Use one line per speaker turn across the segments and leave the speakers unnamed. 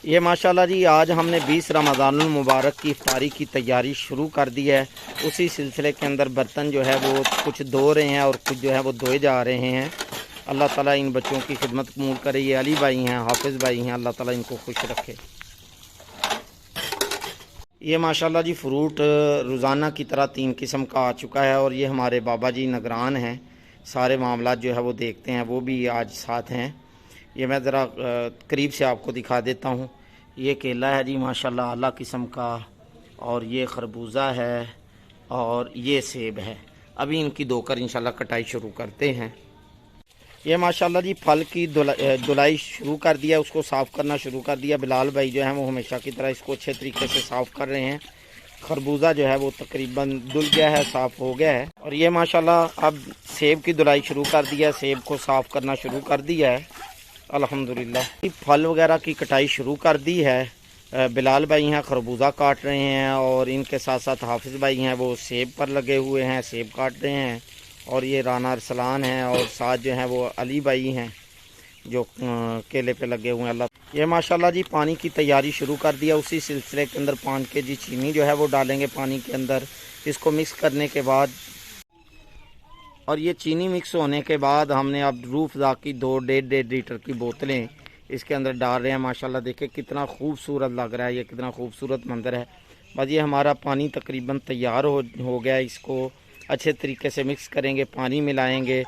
ये माशाल्लाह जी आज हमने 20 रमज़ानुल मुबारक की इफ्तारी की तैयारी शुरू कर दी है। उसी सिलसिले के अंदर बर्तन जो है वो कुछ धो रहे हैं और कुछ जो है वो धोए जा रहे हैं। अल्लाह ताला इन बच्चों की खिदमत कबूल करे। ये अली भाई हैं, हाफिज़ भाई हैं, अल्लाह ताला इनको खुश रखे। ये माशाल्लाह जी फ्रूट रोज़ाना की तरह 3 किस्म का आ चुका है और ये हमारे बाबा जी निगरान हैं, सारे मामला जो है वो देखते हैं, वो भी आज साथ हैं। ये मैं ज़रा करीब से आपको दिखा देता हूँ। ये केला है जी माशाल्लाह आला किस्म का, और ये खरबूजा है और ये सेब है। अभी इनकी धोकर इंशाल्लाह कटाई शुरू करते हैं। ये माशाल्लाह जी फल की धुलाई शुरू कर दिया, उसको साफ़ करना शुरू कर दिया। बिलाल भाई जो है वो हमेशा की तरह इसको अच्छे तरीके से साफ़ कर रहे हैं। खरबूजा जो है वो तकरीबन धुल गया है, साफ़ हो गया है। और ये माशाल्लाह अब सेब की धुलाई शुरू कर दिया है, सेब को साफ़ करना शुरू कर दिया है अल्हम्दुलिल्लाह। फल वगैरह की कटाई शुरू कर दी है। बिलाल भाई हैं खरबूजा काट रहे हैं और इनके साथ साथ हाफिज़ भाई हैं वो सेब पर लगे हुए हैं, सेब काट रहे हैं। और ये राना अरसलान हैं और साथ जो हैं वो अली भाई हैं जो केले पे लगे हुए हैं। अल्लाह ये माशाल्लाह जी पानी की तैयारी शुरू कर दिया। उसी सिलसिले के अंदर 5 kg चीनी जो है वो डालेंगे पानी के अंदर। इसको मिक्स करने के बाद और ये चीनी मिक्स होने के बाद हमने अब रूह अफ़ज़ा की 2-1.5 लीटर की बोतलें इसके अंदर डाल रहे हैं। माशाल्लाह देखिए कितना खूबसूरत लग रहा है, ये कितना खूबसूरत मंजर है। बस ये हमारा पानी तकरीबन तैयार हो गया। इसको अच्छे तरीके से मिक्स करेंगे, पानी मिलाएंगे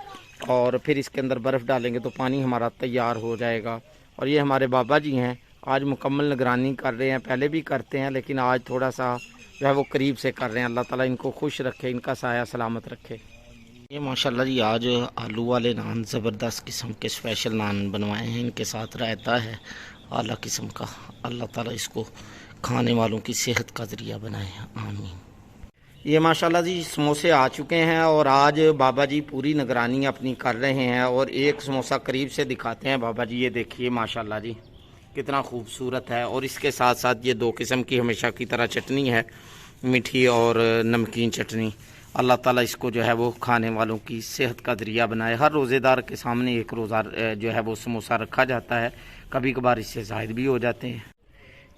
और फिर इसके अंदर बर्फ़ डालेंगे तो पानी हमारा तैयार हो जाएगा। और ये हमारे बाबा जी हैं, आज मुकम्मल निगरानी कर रहे हैं। पहले भी करते हैं लेकिन आज थोड़ा सा जो है वो करीब से कर रहे हैं। अल्लाह ताला इनको खुश रखे, इनका साया सलामत रखे। ये माशाल्लाह जी आज आलू वाले नान ज़बरदस्त किस्म के स्पेशल नान बनवाए हैं। इनके साथ रायता है आला किस्म का। अल्लाह ताला इसको खाने वालों की सेहत का ज़रिया बनाए, आमीन। ये माशाल्लाह जी समोसे आ चुके हैं और आज बाबा जी पूरी निगरानी अपनी कर रहे हैं। और एक समोसा करीब से दिखाते हैं बाबा जी, ये देखिए माशाल्लाह जी कितना खूबसूरत है। और इसके साथ साथ ये 2 किस्म की हमेशा की तरह चटनी है, मीठी और नमकीन चटनी। अल्लाह ताला इसको जो है वो खाने वालों की सेहत का ज़रिया बनाए। हर रोज़ेदार के सामने एक रोज़ा जो है वो समोसा रखा जाता है, कभी कभार इससे ज़ाहिर भी हो जाते हैं।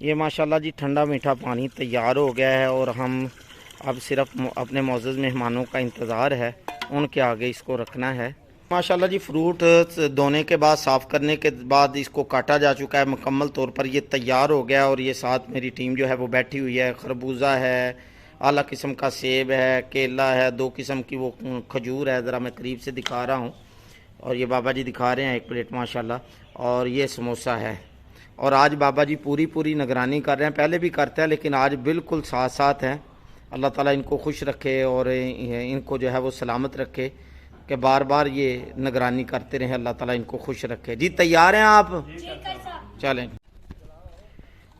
ये माशाल्लाह जी ठंडा मीठा पानी तैयार हो गया है और हम अब सिर्फ अपने मौजूद मेहमानों का इंतज़ार है, उनके आगे इसको रखना है। माशाल्लाह जी फ्रूट धोने के बाद साफ़ करने के बाद इसको काटा जा चुका है मुकम्मल तौर पर, ये तैयार हो गया। और ये साथ मेरी टीम जो है वो बैठी हुई है। खरबूजा है, आला किस्म का सेब है, केला है, 2 किस्म की वो खजूर है, ज़रा मैं करीब से दिखा रहा हूँ। और ये बाबा जी दिखा रहे हैं 1 प्लेट माशाल्लाह। और ये समोसा है। और आज बाबा जी पूरी निगरानी कर रहे हैं, पहले भी करते हैं लेकिन आज बिल्कुल साथ साथ हैं। अल्लाह ताला इनको खुश रखे और इनको जो है वो सलामत रखे कि बार बार ये निगरानी करते रहें। अल्लाह ताला इनको खुश रखे। जी तैयार हैं आप? चलें।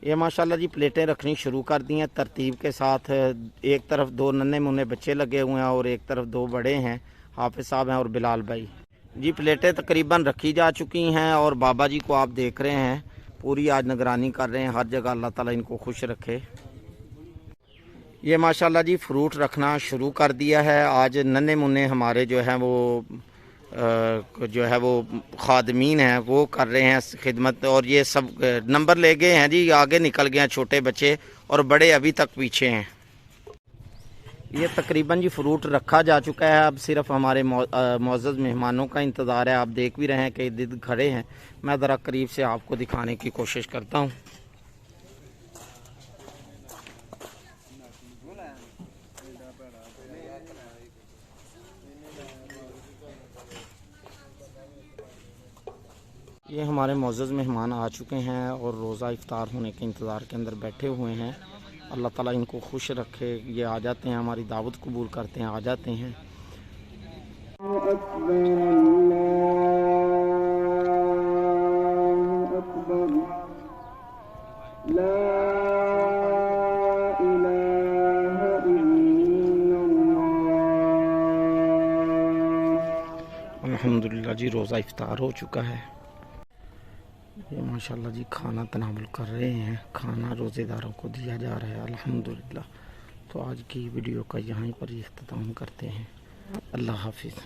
ये माशाल्लाह जी प्लेटें रखनी शुरू कर दी हैं तरतीब के साथ। एक तरफ 2 नन्हे मुन्ने बच्चे लगे हुए हैं और एक तरफ 2 बड़े हैं, हाफिज़ साहब हैं और बिलाल भाई जी। प्लेटें तकरीबन रखी जा चुकी हैं और बाबा जी को आप देख रहे हैं पूरी आज निगरानी कर रहे हैं हर जगह। अल्लाह ताला इनको खुश रखे। ये माशाल्लाह जी फ्रूट रखना शुरू कर दिया है। आज नन्हे मुन्ने हमारे जो हैं वो खादमीन हैं वो कर रहे हैं खिदमत। और ये सब नंबर ले गए हैं जी, आगे निकल गए हैं छोटे बच्चे और बड़े अभी तक पीछे हैं। ये तकरीबन जी फ्रूट रखा जा चुका है। अब सिर्फ हमारे मौजूद मेहमानों का इंतज़ार है। आप देख भी रहे हैं कि दीद खड़े हैं। मैं ज़रा करीब से आपको दिखाने की कोशिश करता हूँ। ये हमारे मौजूद मेहमान आ चुके हैं और रोज़ा इफ्तार होने के इंतज़ार के अंदर बैठे हुए हैं। अल्लाह ताला इनको खुश रखे। ये आ जाते हैं, हमारी दावत कबूल करते हैं, आ जाते हैं। अल्हम्दुलिल्लाह जी रोज़ा इफ्तार हो चुका है। ये माशाल्लाह जी खाना तनावुल कर रहे हैं, खाना रोज़ेदारों को दिया जा रहा है अल्हम्दुलिल्लाह। तो आज की वीडियो का यहीं पर ही इख्तिताम करते हैं। अल्लाह हाफिज़।